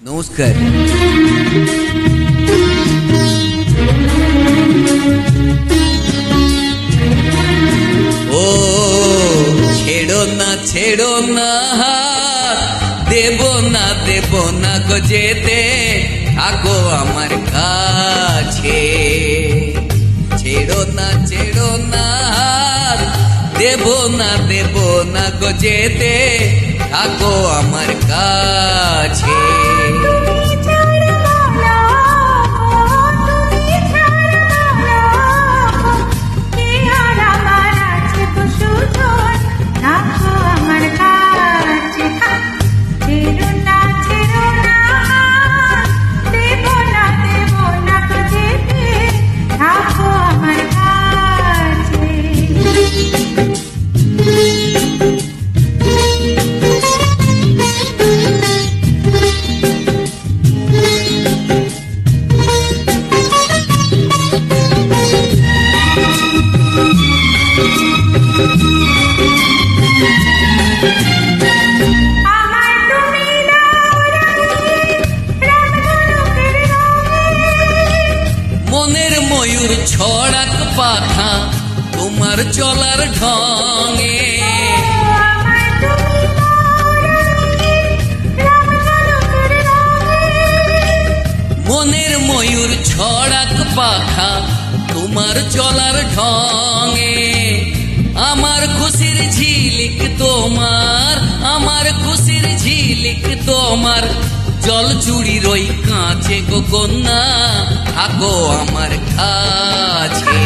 নমস্কার। ও ছেড়ো না দেব না গো যেতে, থাকো আমার কাছে। ছেড়ো না দেব না গো যেতে, থাকো আমার কাছে। মনের ময়ূর ছড়াক পাখা তোমার চলার ঢঙে, মনের ময়ূর ছড়াক পাখা তোমার চলার ঢঙে। আমার খুশির ঝিলিক তোমার, আমার খুশির ঝিলিক তোমার, জল চুড়ির ওই কাঁচে গো কন্যা, থাকো আমার কাছে।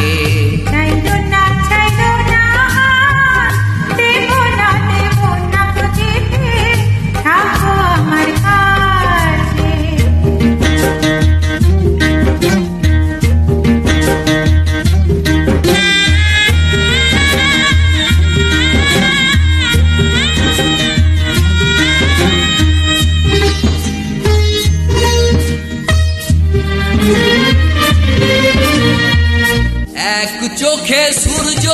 এক চোখে সূর্য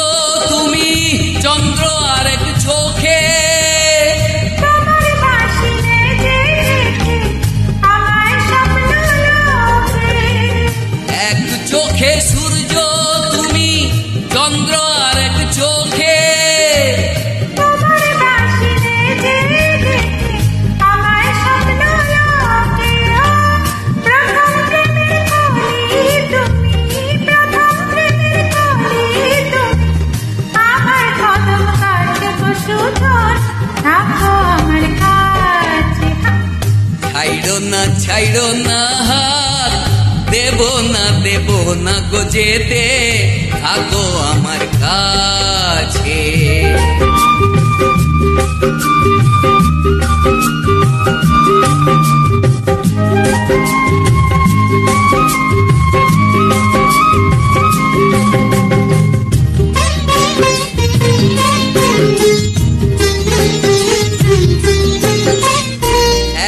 তুমি, চন্দ্র আরেক চোখে, এক চোখে সূর্য তুমি, চন্দ্র আরেক চোখে। ছাইড়ো না হাত, দেব না গো যেতে, থাকো আমার কাছে।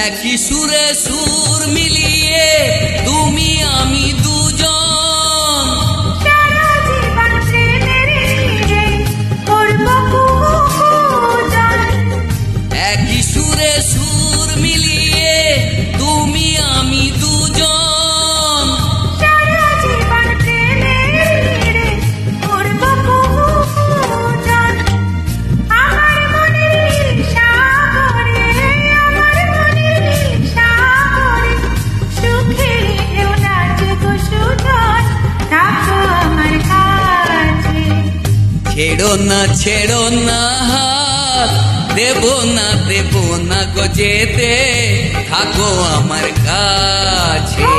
একই সুরে সুর মিলিয়ে তুমি আমি দুজন, একই সুরে সুর মিলিয়ে তুমি আমি দুজন। ছেড়ো না হাত, দেব না গো যেতে, থাকো আমার কাছে।